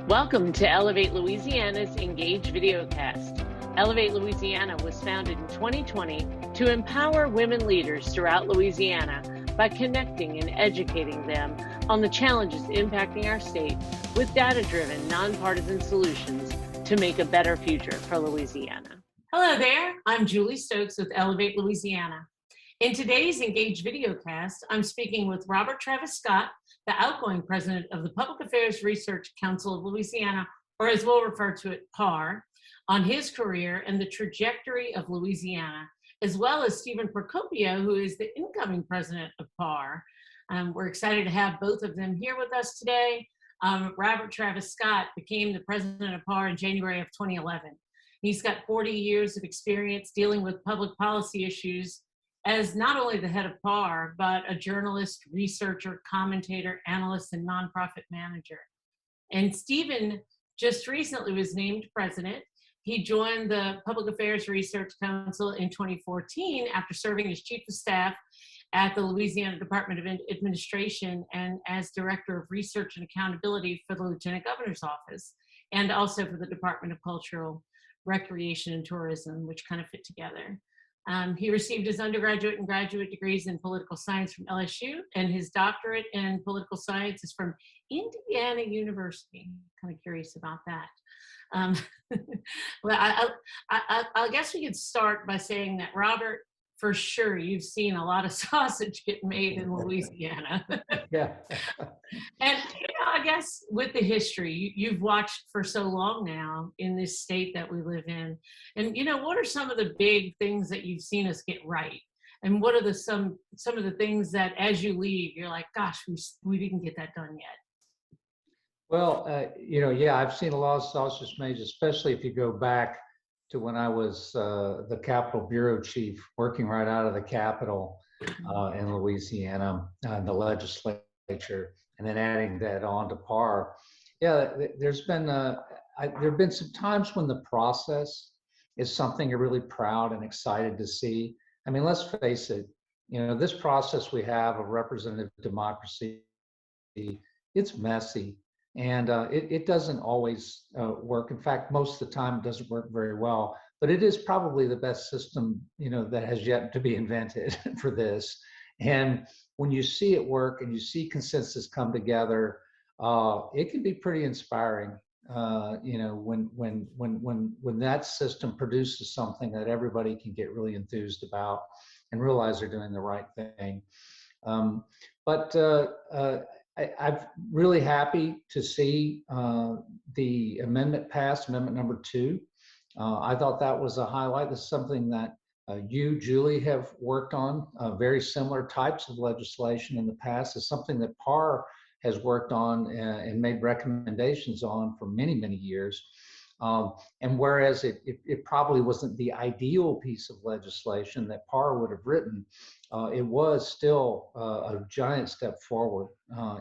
Welcome to Ellevate Louisiana's Engage Videocast. Ellevate Louisiana was founded in 2020 to empower women leaders throughout Louisiana by connecting and educating them on the challenges impacting our state with data-driven, nonpartisan solutions to make a better future for Louisiana. Hello there, I'm Julie Stokes with Ellevate Louisiana. In today's Engage Videocast, I'm speaking with Robert Travis Scott, the outgoing president of the Public Affairs Research Council of Louisiana, or as we'll refer to it, PAR, on his career and the trajectory of Louisiana, as well as Stephen Procopio, who is the incoming president of PAR. We're excited to have both of them here with us today. Robert Travis Scott became the president of PAR in January of 2011. He's got 40 years of experience dealing with public policy issues as not only the head of PAR, but a journalist, researcher, commentator, analyst, and nonprofit manager. And Stephen just recently was named president. He joined the Public Affairs Research Council in 2014 after serving as chief of staff at the Louisiana Department of Administration and as director of research and accountability for the Lieutenant Governor's Office, and also for the Department of Cultural Recreation and Tourism, which kind of fit together. He received his undergraduate and graduate degrees in political science from LSU, and his doctorate in political science is from Indiana University. Kind of curious about that. Well, I guess we could start by saying that, Robert, for sure, you've seen a lot of sausage get made in Louisiana. Yeah. And I guess with the history, you've watched for so long now in this state that we live in. And, what are some of the big things that you've seen us get right? And what are some of the things that as you leave, you're like, gosh, we didn't get that done yet? Well, I've seen a lot of sausage made, especially if you go back to when I was the Capitol Bureau Chief, working right out of the Capitol in Louisiana, in the legislature, and then adding that on to PAR. Yeah, there's been there've been some times when the process is something you're really proud and excited to see. I mean, let's face it, this process we have of representative democracy, it's messy. And it doesn't always work. In fact, most of the time it doesn't work very well, but it is probably the best system, that has yet to be invented for this. And when you see it work and you see consensus come together, it can be pretty inspiring. When that system produces something that everybody can get really enthused about and realize they're doing the right thing. I'm really happy to see the amendment passed, amendment number 2. I thought that was a highlight. This is something that you, Julie, have worked on, very similar types of legislation in the past. It's something that PAR has worked on and made recommendations on for many, many years. And whereas it probably wasn't the ideal piece of legislation that PAR would have written, it was still a giant step forward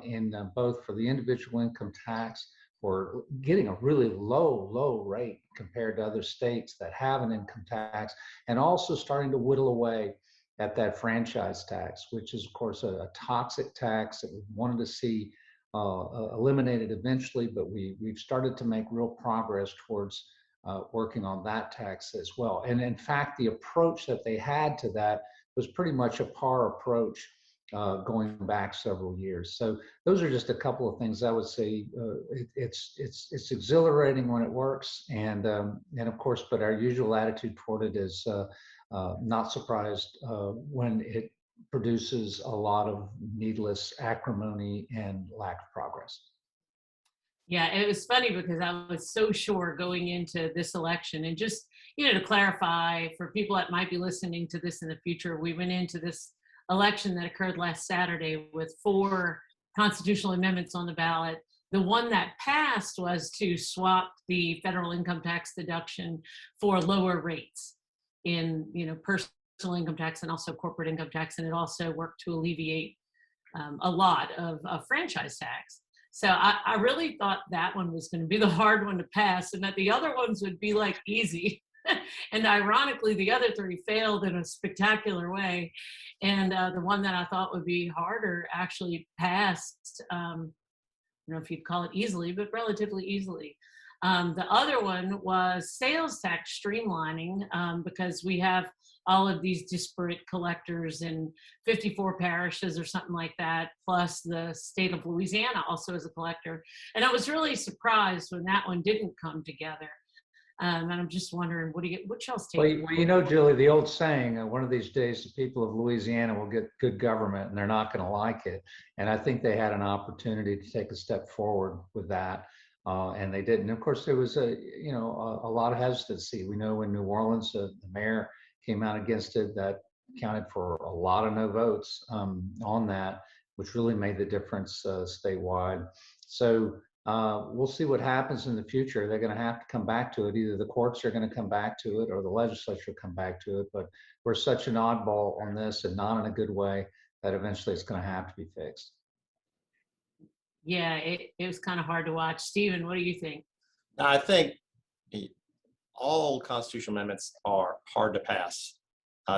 in both for the individual income tax, for getting a really low rate compared to other states that have an income tax, and also starting to whittle away at that franchise tax, which is, of course, a toxic tax that we wanted to see eliminated eventually, but we've started to make real progress towards working on that tax as well. And in fact, the approach that they had to that was pretty much a PAR approach going back several years. So those are just a couple of things I would say. It's exhilarating when it works, and of course, but our usual attitude toward it is not surprised when it produces a lot of needless acrimony and lack of progress. Yeah, it was funny because I was so sure going into this election, and just, to clarify for people that might be listening to this in the future, we went into this election that occurred last Saturday with 4 constitutional amendments on the ballot. The one that passed was to swap the federal income tax deduction for lower rates in, personal income tax and also corporate income tax, and it also worked to alleviate a lot of franchise tax. So I really thought that one was going to be the hard one to pass, and that the other ones would be like easy. And ironically, the other 3 failed in a spectacular way. And the one that I thought would be harder actually passed don't know if you'd call it easily, but relatively easily. The other one was sales tax streamlining, because we have all of these disparate collectors in 54 parishes or something like that, plus the state of Louisiana also as a collector. And I was really surprised when that one didn't come together. And I'm just wondering, what y'all's take? Well, you know, Julie, the old saying, one of these days, the people of Louisiana will get good government and they're not going to like it. And I think they had an opportunity to take a step forward with that. And they didn't. Of course, there was a lot of hesitancy. We know in New Orleans, the mayor came out against it. That accounted for a lot of no votes on that, which really made the difference statewide. So we'll see what happens in the future. They're going to have to come back to it. Either the courts are going to come back to it or the legislature will come back to it. But we're such an oddball on this, and not in a good way, that eventually it's going to have to be fixed. Yeah, it was kind of hard to watch. Stephen, what do you think? I think all constitutional amendments are hard to pass.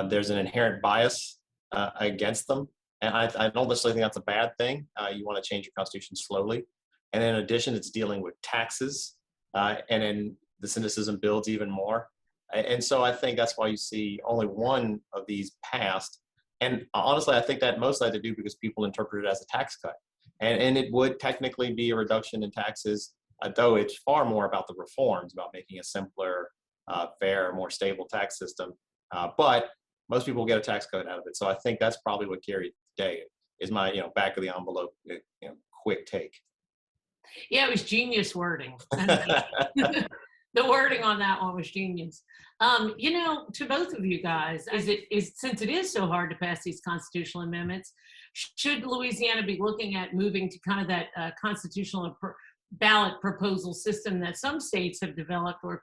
There's an inherent bias against them. And I don't necessarily think that's a bad thing. You want to change your constitution slowly. And in addition, it's dealing with taxes. And then the cynicism builds even more. And so I think that's why you see only one of these passed. And honestly, I think that mostly had to do because people interpret it as a tax cut. And it would technically be a reduction in taxes, though it's far more about the reforms, about making a simpler, fair, more stable tax system. But most people get a tax cut out of it. So I think that's probably what carried today is my, back of the envelope, quick take. Yeah, it was genius wording. The wording on that one was genius. To both of you guys, since it is so hard to pass these constitutional amendments, should Louisiana be looking at moving to kind of that constitutional ballot proposal system that some states have developed, where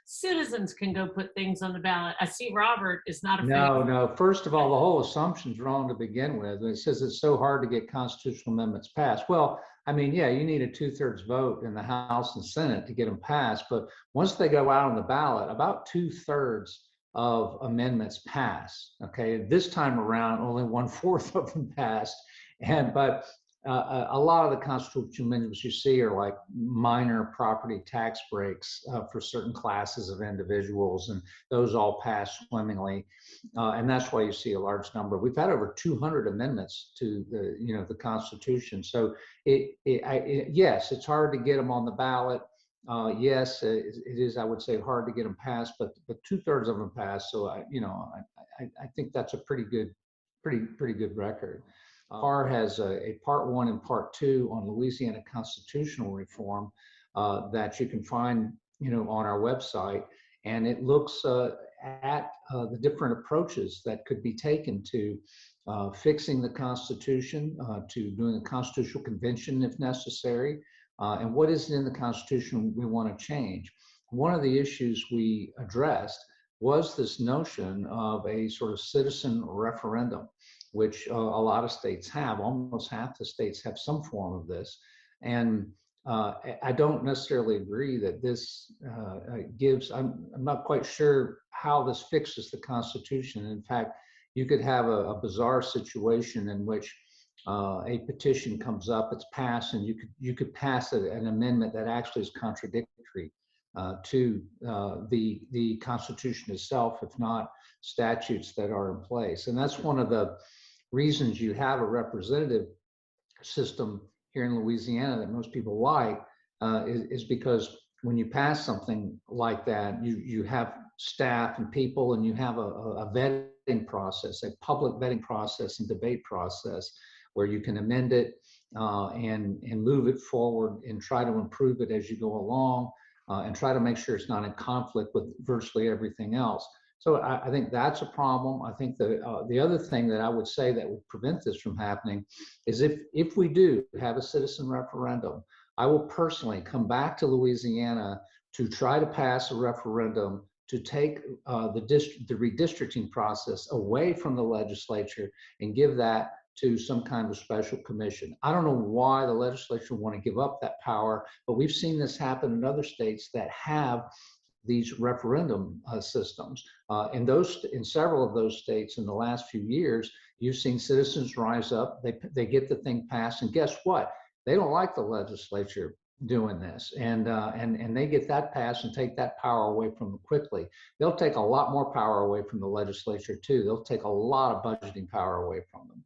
citizens can go put things on the ballot? I see Robert is not a fan. No. First of all, the whole assumption's wrong to begin with. It says it's so hard to get constitutional amendments passed. Well, I mean, yeah, you need a 2/3 vote in the House and Senate to get them passed. But once they go out on the ballot, about 2/3 of amendments pass. Okay, this time around, only 1/4 of them passed. But a lot of the constitutional amendments you see are like minor property tax breaks for certain classes of individuals, and those all pass swimmingly, and that's why you see a large number. We've had over 200 amendments to the Constitution. So yes, it's hard to get them on the ballot. Yes, it is. I would say hard to get them passed, but 2/3 of them passed. So I think that's a pretty good record. PAR has a part 1 and part 2 on Louisiana constitutional reform that you can find, on our website, and it looks at the different approaches that could be taken to fixing the Constitution, to doing a constitutional convention if necessary, and what is in the Constitution we want to change. One of the issues we addressed was this notion of a sort of citizen referendum, which a lot of states have. Almost half the states have some form of this. And I don't necessarily agree that this I'm not quite sure how this fixes the Constitution. In fact, you could have a bizarre situation in which a petition comes up, it's passed, and you could pass an amendment that actually is contradictory to the Constitution itself, if not statutes that are in place. And that's one of the reasons you have a representative system here in Louisiana that most people like, is because when you pass something like that, you have staff and people, and you have a vetting process, a public vetting process and debate process, where you can amend it and move it forward and try to improve it as you go along, and try to make sure it's not in conflict with virtually everything else. So I think that's a problem. I think the other thing that I would say that would prevent this from happening is if we do have a citizen referendum, I will personally come back to Louisiana to try to pass a referendum to take the redistricting process away from the legislature and give that to some kind of special commission. I don't know why the legislature want to give up that power, but we've seen this happen in other states that have these referendum systems. In several of those states in the last few years, you've seen citizens rise up, they get the thing passed, and guess what? they don't like the legislature doing this, and they get that passed and take that power away from them quickly. They'll take a lot more power away from the legislature too. They'll take a lot of budgeting power away from them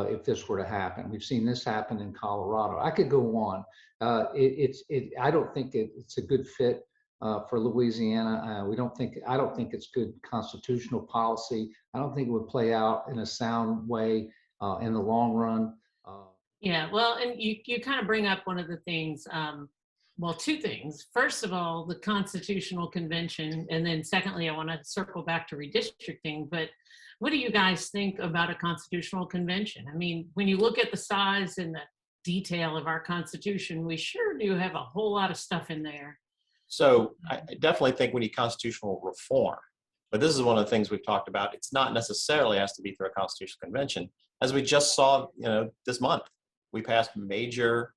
if this were to happen. We've seen this happen in Colorado. I could go on. I don't think it's a good fit for Louisiana. I don't think it's good constitutional policy. I don't think it would play out in a sound way in the long run. Yeah, well, and you kind of bring up one of the things, well, two things. First of all, the Constitutional Convention, and then secondly, I want to circle back to redistricting, but what do you guys think about a Constitutional Convention? I mean, when you look at the size and the detail of our Constitution, we sure do have a whole lot of stuff in there. So I definitely think we need constitutional reform. But this is one of the things we've talked about. It's not necessarily has to be through a constitutional convention. As we just saw, this month, we passed major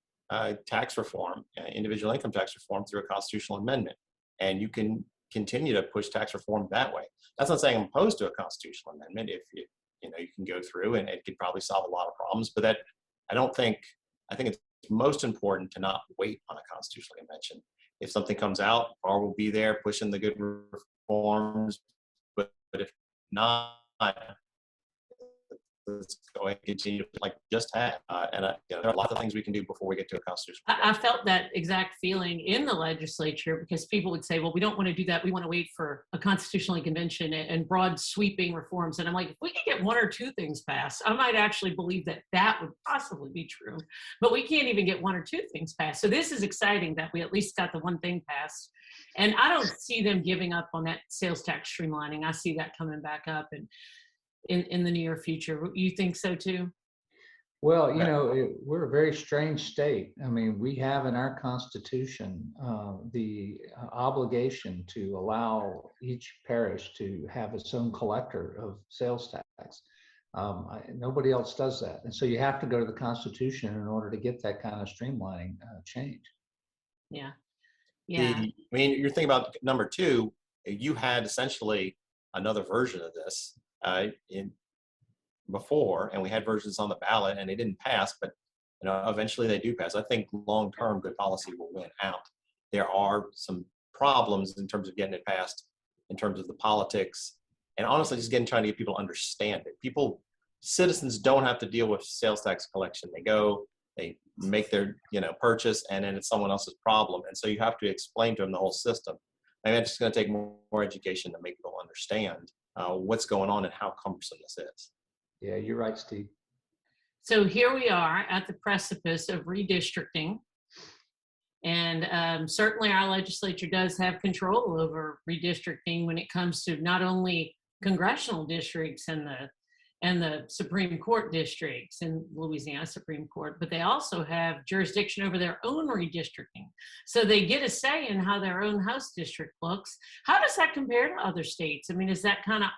tax reform, individual income tax reform through a constitutional amendment. And you can continue to push tax reform that way. That's not saying I'm opposed to a constitutional amendment. If you can go through and it could probably solve a lot of problems, but I think it's most important to not wait on a constitutional convention. If something comes out, bar will be there pushing the good reforms, but if not, let's go ahead and continue like just had. There are lots of things we can do before we get to a constitutional. I felt that exact feeling in the legislature because people would say, well, we don't want to do that. We want to wait for a constitutional convention and broad sweeping reforms. And I'm like, if we could get one or two things passed, I might actually believe that would possibly be true. But we can't even get one or two things passed. So this is exciting that we at least got the one thing passed. And I don't see them giving up on that sales tax streamlining. I see that coming back up and in the near future. You think so too? Well, we're a very strange state. I mean, we have in our Constitution the obligation to allow each parish to have its own collector of sales tax. Nobody else does that. And so you have to go to the Constitution in order to get that kind of streamlining change. Yeah. You're thinking about number two, you had essentially another version of this before, and we had versions on the ballot and they didn't pass, but eventually they do pass. I think long-term good policy will win out. There are some problems in terms of getting it passed, in terms of the politics, and honestly just trying to get people to understand it. Citizens don't have to deal with sales tax collection. They make their purchase, and then it's someone else's problem, and so you have to explain to them the whole system. I mean, it's just going to take more education to make people understand what's going on and how cumbersome this is. Yeah, you're right, Steve. So here we are at the precipice of redistricting. And certainly our legislature does have control over redistricting when it comes to not only congressional districts and the Supreme Court districts in Louisiana Supreme Court, but they also have jurisdiction over their own redistricting. So they get a say in how their own House district looks. How does that compare to other states? I mean, is that kind of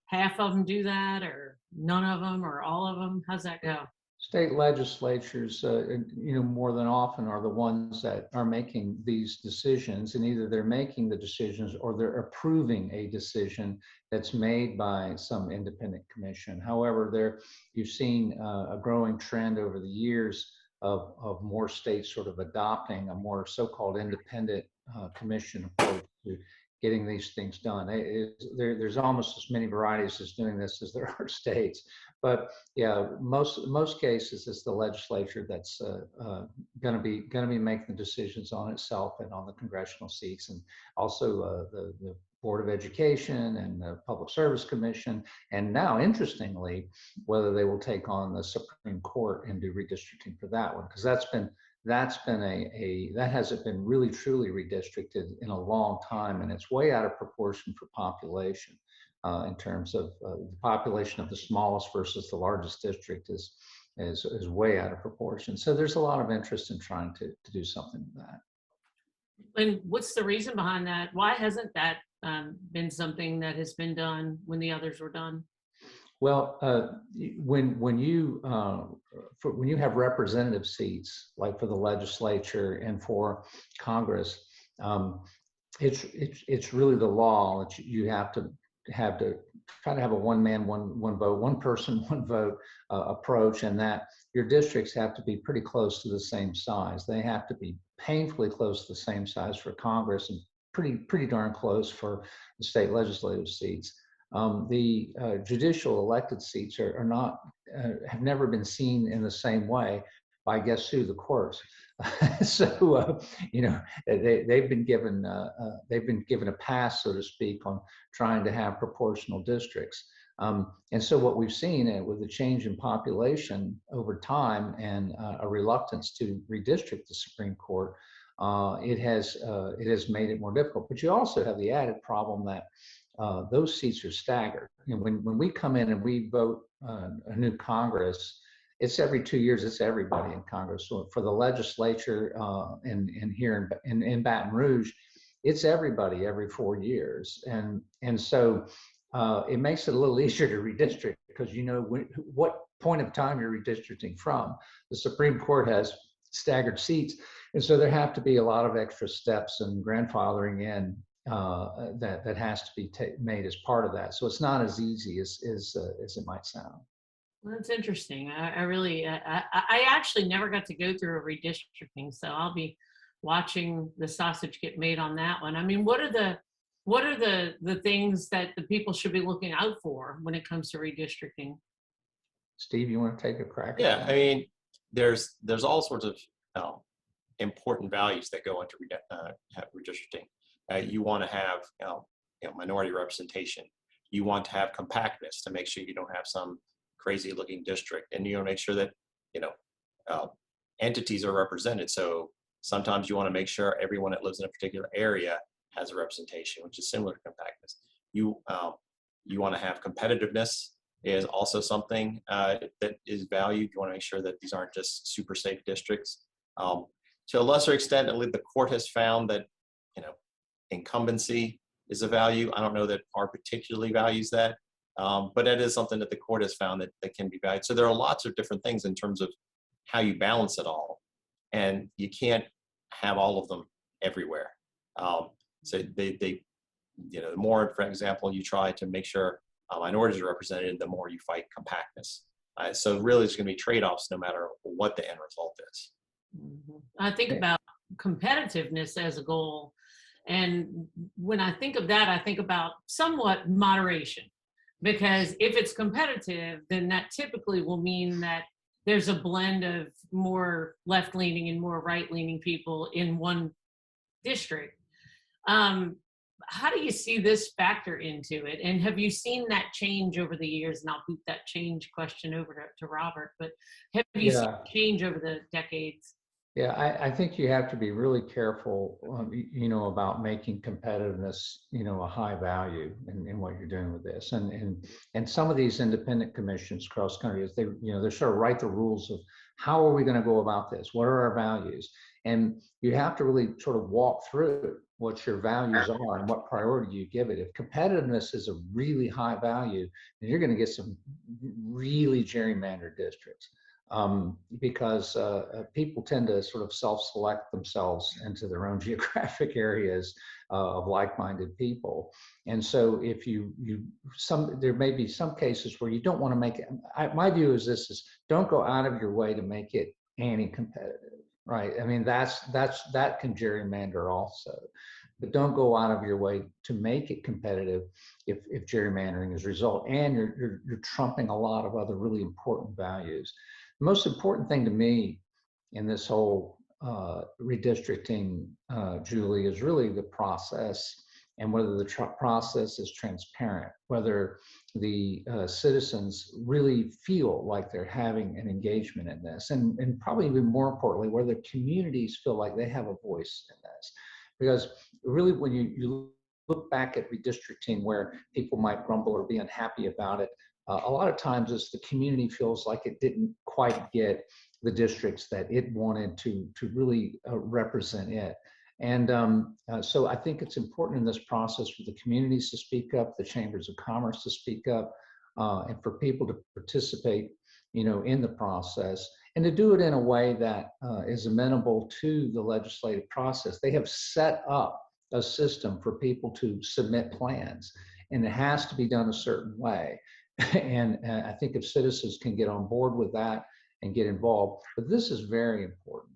half of them do that, or none of them, or all of them? How's that go? State legislatures, more than often are the ones that are making these decisions, and either they're making the decisions or they're approving a decision that's made by some independent commission. However, you've seen a growing trend over the years of more states sort of adopting a more so-called independent commission approach to getting these things done. There's almost as many varieties as doing this as there are states. But yeah, most cases it's the legislature that's going to be making the decisions on itself and on the congressional seats, and also the Board of Education and the Public Service Commission, and now interestingly, whether they will take on the Supreme Court and do redistricting for that one, because that hasn't been really truly redistricted in a long time, and it's way out of proportion for population. In terms of the population of the smallest versus the largest district is way out of proportion. So there's a lot of interest in trying to do something with that. And what's the reason behind that? Why hasn't that been something that has been done when the others were done? Well, when you have representative seats, like for the legislature and for Congress, it's really the law that you have to try to have a one man, one vote, one person, one vote approach, and that your districts have to be pretty close to the same size. They have to be painfully close to the same size for Congress and pretty darn close for the state legislative seats. The judicial elected seats are not, have never been seen in the same way by guess who, the courts. So you know, they've been given a pass, so to speak, on trying to have proportional districts. And so what we've seen with the change in population over time and a reluctance to redistrict the Supreme Court, it has made it more difficult. But you also have the added problem that those seats are staggered. And when we come in and we vote a new Congress, it's every 2 years. It's everybody in Congress. So for the legislature in here in Baton Rouge, it's everybody every 4 years. And so it makes it a little easier to redistrict because you know what point of time you're redistricting from. The Supreme Court has staggered seats, and so there have to be a lot of extra steps and grandfathering in that has to be made as part of that. So it's not as easy as it might sound. Well, that's interesting. I actually never got to go through a redistricting, so I'll be watching the sausage get made on that one. I mean, what are the things that the people should be looking out for when it comes to redistricting? Steve, you want to take a crack? Yeah, I mean, there's all sorts of important values that go into redistricting. You want to have minority representation. You want to have compactness to make sure you don't have some crazy looking district, and you want to make sure that entities are represented. So sometimes you want to make sure everyone that lives in a particular area has a representation, which is similar to compactness. You want to have competitiveness is also something that is valued. You want to make sure that these aren't just super safe districts. To a lesser extent, at least the court has found that incumbency is a value. I don't know that our particularly values that, but that is something that the court has found that can be valued. So there are lots of different things in terms of how you balance it all, and you can't have all of them everywhere. So the more, for example, you try to make sure minorities are represented, the more you fight compactness. So really, it's going to be trade-offs no matter what the end result is. Mm-hmm. I think about competitiveness as a goal, and when I think of that, I think about somewhat moderation, because if it's competitive, then that typically will mean that there's a blend of more left-leaning and more right-leaning people in one district. How do you see this factor into it? And have you seen that change over the years? And I'll boot that change question over to Robert, but have you seen change over the decades? Yeah, I think you have to be really careful, about making competitiveness, a high value in what you're doing with this. And some of these independent commissions across country, they sort of write the rules of how are we going to go about this? What are our values? And you have to really sort of walk through what your values are and what priority you give it. If competitiveness is a really high value, then you're going to get some really gerrymandered districts. Because people tend to sort of self-select themselves into their own geographic areas of like-minded people. And so if there may be some cases where you don't want to make it, my view is don't go out of your way to make it anti-competitive, right? I mean, that can gerrymander also, but don't go out of your way to make it competitive if gerrymandering is a result, and you're trumping a lot of other really important values. The most important thing to me in this whole redistricting, Julie, is really the process, and whether the process is transparent, whether the citizens really feel like they're having an engagement in this, and probably even more importantly, whether communities feel like they have a voice in this. Because really, when you look back at redistricting where people might grumble or be unhappy about it, a lot of times it's the community feels like it didn't quite get the districts that it wanted to really represent it. And so I think it's important in this process for the communities to speak up, the chambers of commerce to speak up, and for people to participate, in the process, and to do it in a way that is amenable to the legislative process. They have set up a system for people to submit plans, and it has to be done a certain way. And I think if citizens can get on board with that and get involved. But this is very important.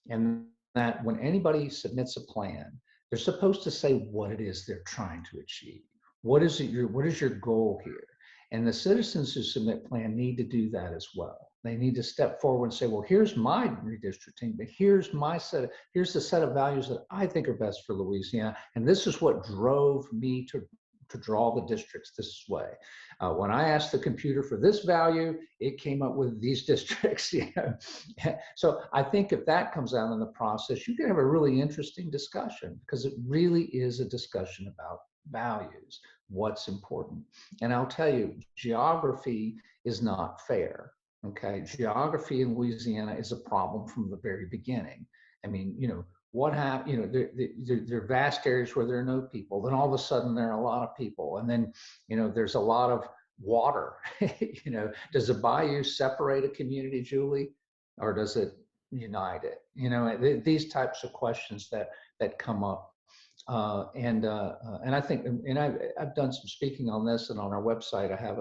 And that when anybody submits a plan, they're supposed to say what it is they're trying to achieve. What is your goal here? And the citizens who submit plan need to do that as well. They need to step forward and say, well, here's my redistricting, but here's the set of values that I think are best for Louisiana. And this is what drove me to draw the districts this way. When I asked the computer for this value, it came up with these districts. So I think if that comes out in the process, you can have a really interesting discussion, because it really is a discussion about values, what's important. And I'll tell you, geography is not fair. Okay, geography in Louisiana is a problem from the very beginning. I mean, what happened, there are vast areas where there are no people, then all of a sudden there are a lot of people, and then there's a lot of water. Does a bayou separate a community, Julie, or does it unite it? These types of questions that come up. And I think, and I've done some speaking on this, and on our website I have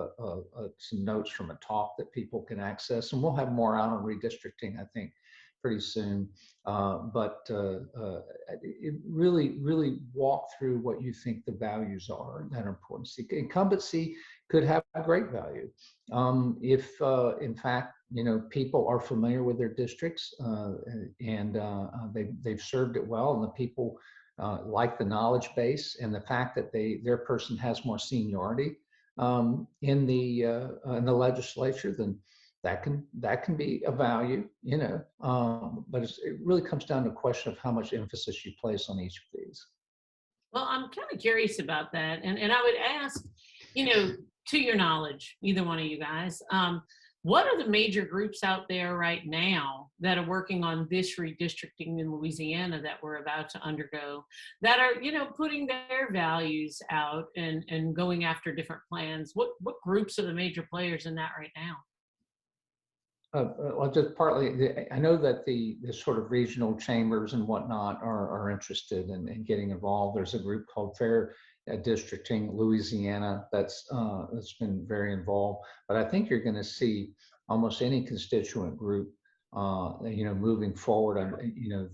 some notes from a talk that people can access, and we'll have more out on redistricting, I think, pretty soon. But it really walk through what you think the values are that are important. Incumbency could have a great value if, in fact, people are familiar with their districts and they've served it well, and the people like the knowledge base and the fact that their person has more seniority in the legislature, then that can be a value, but it really comes down to a question of how much emphasis you place on each of these. Well, I'm kind of curious about that, and I would ask, to your knowledge, either one of you guys, what are the major groups out there right now that are working on this redistricting in Louisiana that we're about to undergo, that are, putting their values out and going after different plans? What groups are the major players in that right now? Well, just partly, I know that the sort of regional chambers and whatnot are interested in getting involved. There's a group called Fair Districting Louisiana that's been very involved. But I think you're going to see almost any constituent group, moving forward on,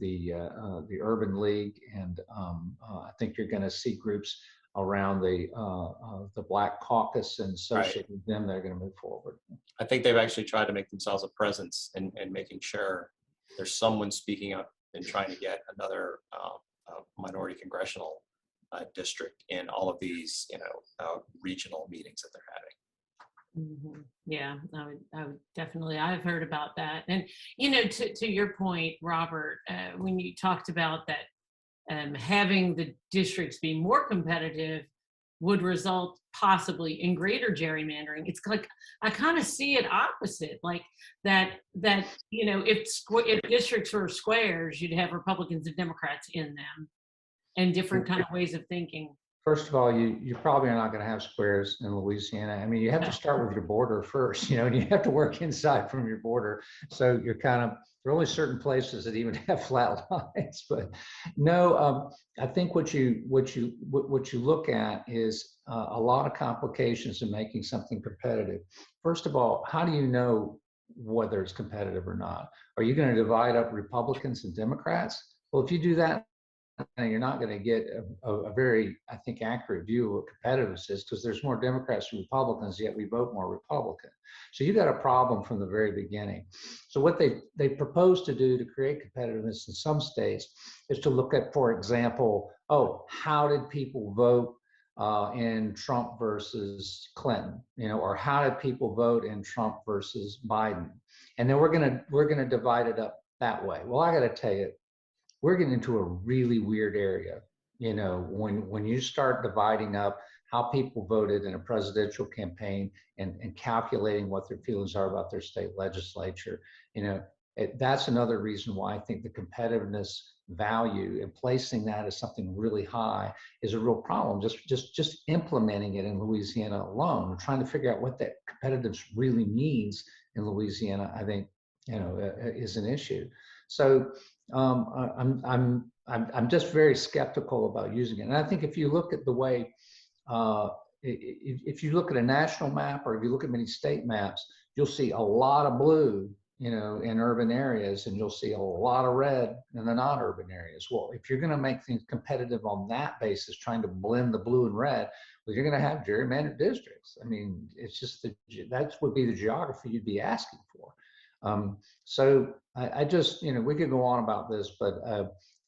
the Urban League, and I think you're going to see groups around the Black Caucus and associated with them. They're going to move forward. I think they've actually tried to make themselves a presence and making sure there's someone speaking up and trying to get another minority congressional district in all of these, regional meetings that they're having. Mm-hmm. Yeah, I would definitely. I've heard about that, and to your point, Robert, when you talked about that, having the districts be more competitive would result possibly in greater gerrymandering. It's like I kind of see it opposite, like that if districts were squares, you'd have Republicans and Democrats in them, and different kind of ways of thinking. First of all, you probably are not going to have squares in Louisiana. I mean, you have to start with your border first, and you have to work inside from your border. So there are only certain places that even have flat lines. But no, I think what you look at is a lot of complications in making something competitive. First of all, how do you know whether it's competitive or not? Are you going to divide up Republicans and Democrats? Well, if you do that, you're not going to get a very, I think, accurate view of what competitiveness is, because there's more Democrats than Republicans, yet we vote more Republican. So you got a problem from the very beginning. So what they propose to do to create competitiveness in some states is to look at, for example, how did people vote in Trump versus Clinton, or how did people vote in Trump versus Biden? And then we're gonna divide it up that way. Well, I got to tell you, we're getting into a really weird area. When you start dividing up how people voted in a presidential campaign and calculating what their feelings are about their state legislature, that's another reason why I think the competitiveness value and placing that as something really high is a real problem. Just implementing it in Louisiana alone, trying to figure out what that competitiveness really means in Louisiana, I think, is an issue. So I'm just very skeptical about using it. And I think if you look at the way, if you look at a national map, or if you look at many state maps, you'll see a lot of blue in urban areas, and you'll see a lot of red in the non-urban areas. Well, if you're going to make things competitive on that basis, trying to blend the blue and red, well, you're going to have gerrymandered districts. I mean, it's just that would be the geography you'd be asking for. So I just, we could go on about this, but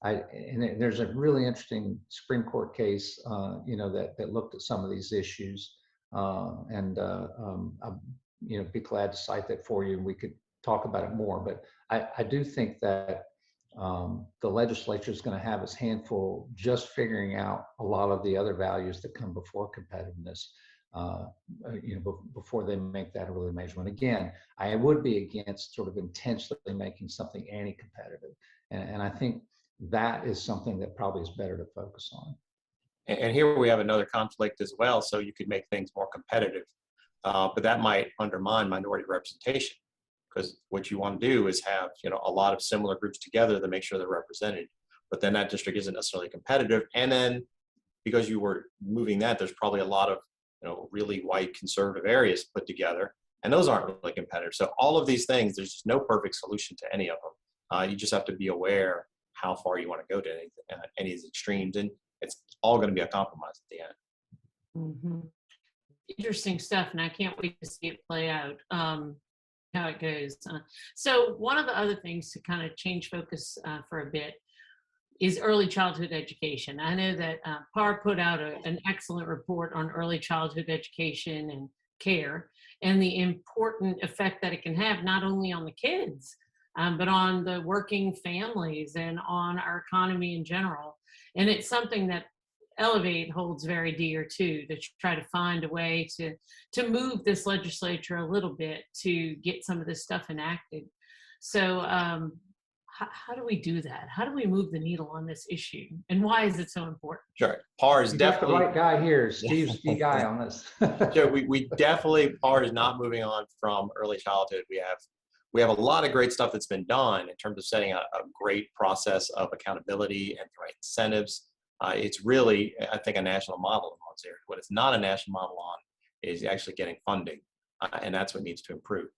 and there's a really interesting Supreme Court case, that looked at some of these issues, and I'll, be glad to cite that for you, and we could talk about it more. But I do think that the legislature is going to have its handful just figuring out a lot of the other values that come before competitiveness, before they make that a really major one. Again, I would be against sort of intentionally making something anti-competitive. And I think that is something that probably is better to focus on. And here we have another conflict as well. So you could make things more competitive, but that might undermine minority representation, because what you want to do is have, a lot of similar groups together to make sure they're represented. But then that district isn't necessarily competitive. And then because you were moving that, there's probably a lot of, really white conservative areas put together, and those aren't really competitive. So all of these things, there's just no perfect solution to any of them. You just have to be aware how far you want to go to any of these extremes, and it's all going to be a compromise at the end. Mm-hmm. Interesting stuff, and I can't wait to see it play out, how it goes. So one of the other things to kind of change focus for a bit is early childhood education. I know that PAR put out an excellent report on early childhood education and care, and the important effect that it can have not only on the kids, but on the working families and on our economy in general. And it's something that Ellevate holds very dear too, to try to find a way to move this legislature a little bit to get some of this stuff enacted. So how do we do that? How do we move the needle on this issue? And why is it so important? Sure. PAR is definitely the right guy here. Steve's the guy on this. Sure, we definitely, PAR is not moving on from early childhood. We have a lot of great stuff that's been done in terms of setting a great process of accountability and the right incentives. It's really, I think, a national model in those areas. What it's not a national model on is actually getting funding, and that's what needs to improve.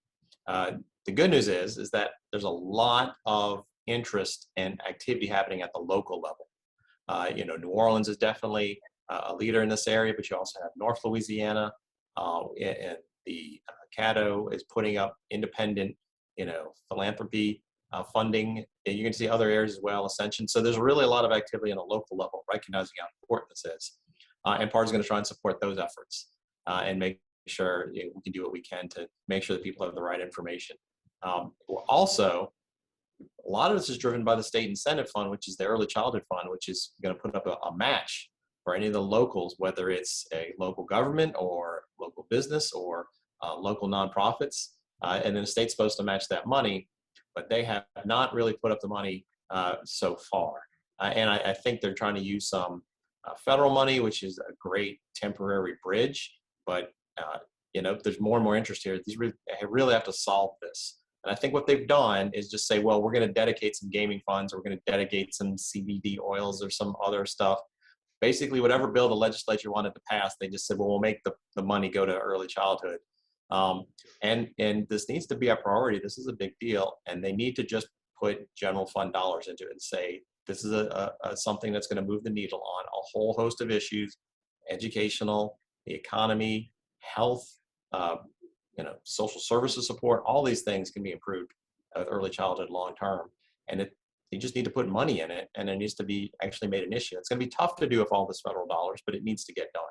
The good news is that there's a lot of interest and activity happening at the local level. New Orleans is definitely a leader in this area, but you also have North Louisiana, and the Caddo is putting up independent, philanthropy funding. And you can see other areas as well, Ascension. So there's really a lot of activity on a local level, recognizing how important this is. And PAR is going to try and support those efforts and make sure we can do what we can to make sure that people have the right information. Also, a lot of this is driven by the state incentive fund, which is the early childhood fund, which is going to put up a match for any of the locals, whether it's a local government or local business or local nonprofits. And then the state's supposed to match that money, but they have not really put up the money so far. And I think they're trying to use some federal money, which is a great temporary bridge, but there's more and more interest here. These really have to solve this. And I think what they've done is just say, well, we're going to dedicate some gaming funds, or we're going to dedicate some CBD oils or some other stuff. Basically, whatever bill the legislature wanted to pass, they just said, well, we'll make the money go to early childhood. And this needs to be a priority. This is a big deal. And they need to just put general fund dollars into it and say, this is something that's going to move the needle on a whole host of issues: educational, the economy, health, social services support. All these things can be improved with early childhood long term, and you just need to put money in it, and it needs to be actually made an issue. It's going to be tough to do with all this federal dollars, but it needs to get done.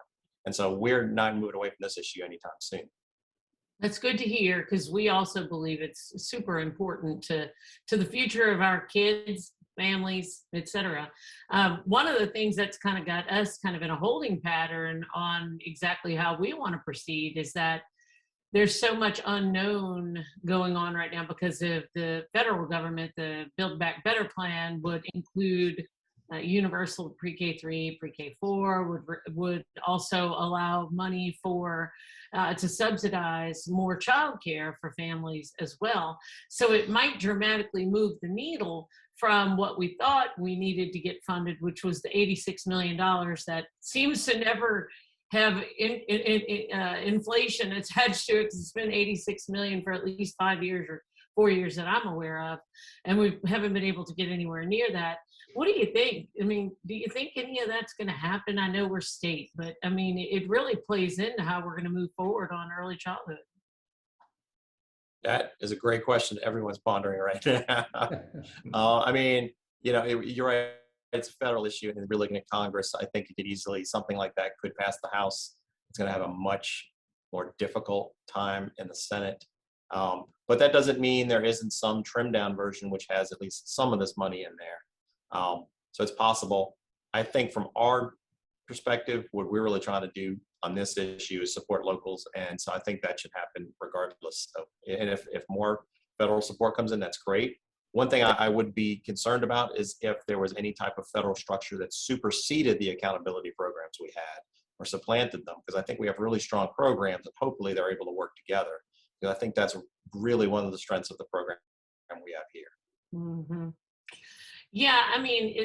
And so we're not moving away from this issue anytime soon. That's good to hear, because we also believe it's super important to the future of our kids, families, etc. One of the things that's kind of got us kind of in a holding pattern on exactly how we want to proceed is that there's so much unknown going on right now because of the federal government. The Build Back Better plan would include universal pre-K3, pre-K4, would also allow money for to subsidize more childcare for families as well. So it might dramatically move the needle from what we thought we needed to get funded, which was the $86 million that seems to never have inflation attached to it, because it's been $86 million for at least 5 years or 4 years that I'm aware of, and we haven't been able to get anywhere near that. What do you think? I mean, do you think any of that's going to happen? I know we're state, but I mean, it really plays into how we're going to move forward on early childhood. That is a great question everyone's pondering right now. I mean, you're right. It's a federal issue, and we're looking at Congress. I think it could easily, something like that could pass the House. It's going to have a much more difficult time in the Senate. But that doesn't mean there isn't some trimmed down version which has at least some of this money in there. So it's possible. I think from our perspective, what we're really trying to do on this issue is support locals. And so I think that should happen regardless. And if more federal support comes in, that's great. One thing I would be concerned about is if there was any type of federal structure that superseded the accountability programs we had or supplanted them, because I think we have really strong programs and hopefully they're able to work together. Because I think that's really one of the strengths of the program we have here. Mm-hmm. Yeah, I mean,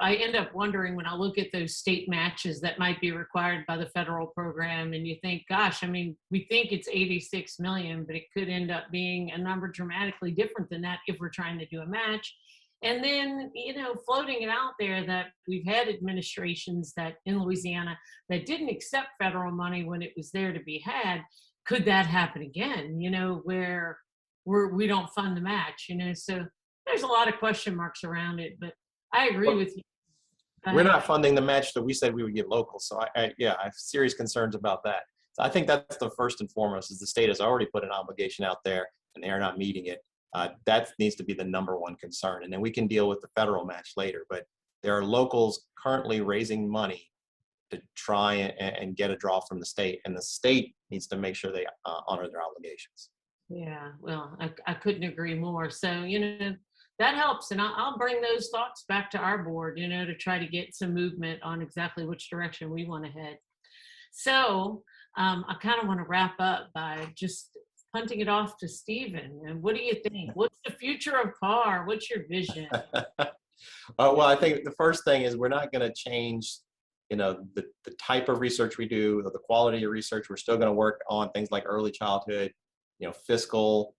I end up wondering when I look at those state matches that might be required by the federal program, and you think, gosh, I mean, we think it's 86 million, but it could end up being a number dramatically different than that if we're trying to do a match. And then, floating it out there that we've had administrations that in Louisiana that didn't accept federal money when it was there to be had. Could that happen again, where we don't fund the match, so there's a lot of question marks around it, but I agree with you. We're not funding the match that we said we would give local. So I have serious concerns about that. So I think that's the first and foremost is the state has already put an obligation out there and they are not meeting it. That needs to be the number one concern. And then we can deal with the federal match later, but there are locals currently raising money to try and get a draw from the state, and the state needs to make sure they honor their obligations. Yeah, well, I couldn't agree more. So, that helps. And I'll bring those thoughts back to our board, to try to get some movement on exactly which direction we want to head. So I kind of want to wrap up by just punting it off to Stephen. And what do you think? What's the future of PAR? What's your vision? Well, I think the first thing is we're not going to change the type of research we do, the quality of research. We're still going to work on things like early childhood, fiscal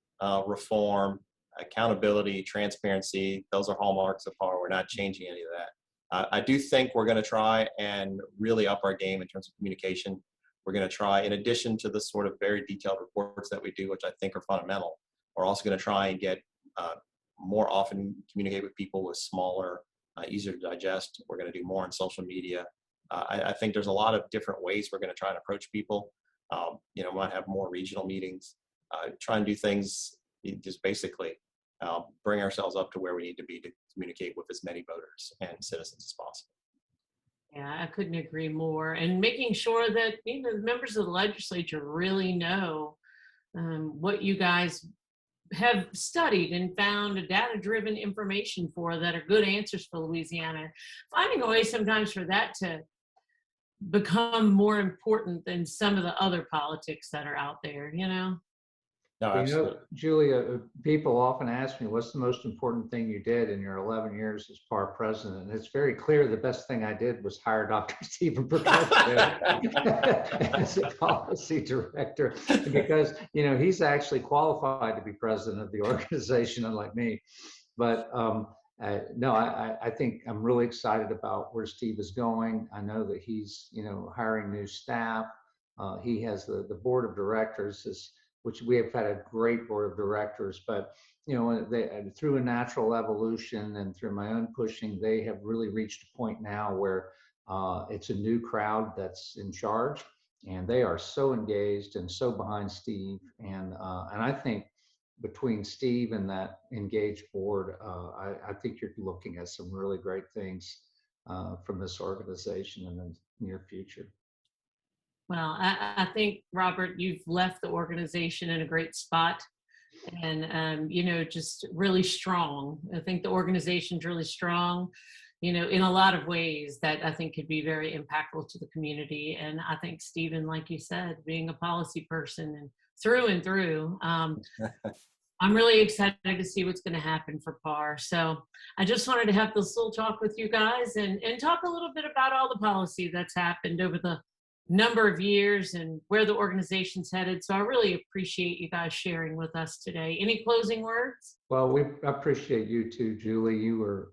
reform, accountability, transparency. Those are hallmarks of PAR. We're not changing any of that. I do think we're going to try and really up our game in terms of communication. We're going to try, in addition to the sort of very detailed reports that we do, which I think are fundamental, we're also going to try and get more often communicate with people with smaller, easier to digest. We're going to do more on social media. I think there's a lot of different ways we're going to try and approach people. We might have more regional meetings, try and do things just basically bring ourselves up to where we need to be to communicate with as many voters and citizens as possible. Yeah, I couldn't agree more. And making sure that the members of the legislature really know what you guys have studied and found data-driven information for that are good answers for Louisiana. Finding a way sometimes for that to become more important than some of the other politics that are out there, No, absolutely. Julia, people often ask me, what's the most important thing you did in your 11 years as PAR president? And it's very clear the best thing I did was hire Dr. Stephen Procopio as a policy director, because, he's actually qualified to be president of the organization, unlike me. But no, I think I'm really excited about where Steve is going. I know that he's, hiring new staff. He has the board of directors, which we have had a great board of directors, but through a natural evolution and through my own pushing, they have really reached a point now where it's a new crowd that's in charge, and they are so engaged and so behind Steve. And I think between Steve and that engaged board, I think you're looking at some really great things from this organization in the near future. Well, I think, Robert, you've left the organization in a great spot and, just really strong. I think the organization's really strong, in a lot of ways that I think could be very impactful to the community. And I think Stephen, like you said, being a policy person and through, I'm really excited to see what's going to happen for PAR. So I just wanted to have this little talk with you guys and talk a little bit about all the policy that's happened over the number of years and where the organization's headed. So I really appreciate you guys sharing with us today. Any closing words? Well, we appreciate you too, Julie. You were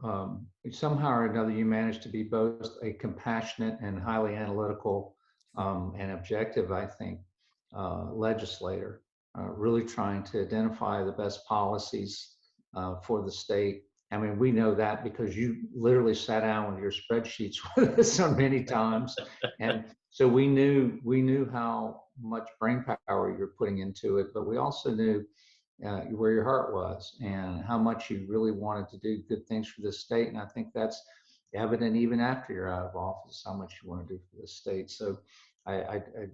somehow or another, you managed to be both a compassionate and highly analytical and objective, I think, legislator, really trying to identify the best policies for the state. I mean, we know that because you literally sat down with your spreadsheets with us so many times. And so we knew how much brain power you're putting into it, but we also knew where your heart was and how much you really wanted to do good things for this state. And I think that's evident even after you're out of office, how much you want to do for this state. So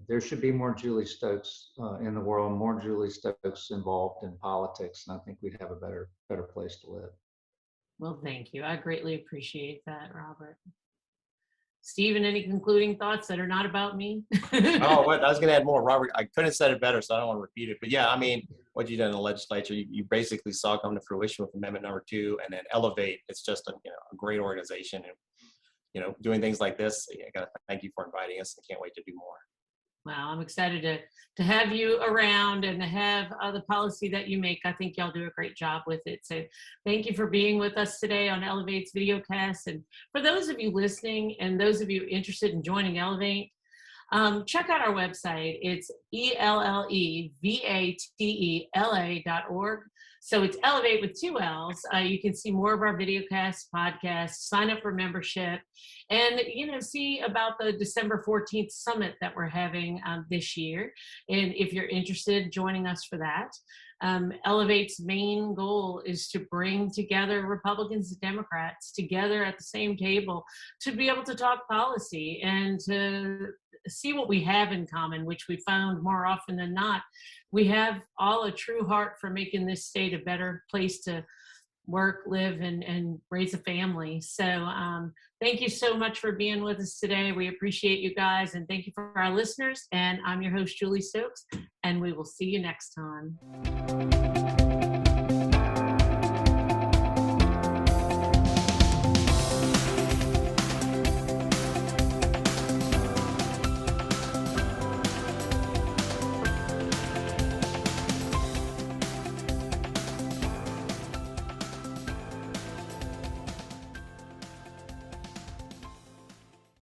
there should be more Julie Stokes in the world, more Julie Stokes involved in politics. And I think we'd have a better place to live. Well, thank you. I greatly appreciate that, Robert. Stephen, any concluding thoughts that are not about me? Oh, what I was going to add more, Robert. I couldn't have said it better, so I don't want to repeat it. But yeah, I mean, what you did in the legislature, you basically saw come to fruition with Amendment number 2, and then Ellevate. It's just a great organization, and doing things like this. I got to thank you for inviting us, and can't wait to do more. Wow, I'm excited to have you around and to have the policy that you make. I think y'all do a great job with it. So thank you for being with us today on Ellevate's Videocast. And for those of you listening and those of you interested in joining Ellevate, check out our website. It's ELLEVATELA.org. So it's Ellevate with 2 L's. You can see more of our videocasts, podcasts, sign up for membership, and see about the December 14th summit that we're having this year. And if you're interested, joining us for that. Ellevate's main goal is to bring together Republicans and Democrats together at the same table to be able to talk policy and to see what we have in common, which we found more often than not. We have all a true heart for making this state a better place to work, live, and raise a family. So thank you so much for being with us today. We appreciate you guys, and thank you for our listeners. And I'm your host, Julie Stokes, and we will see you next time.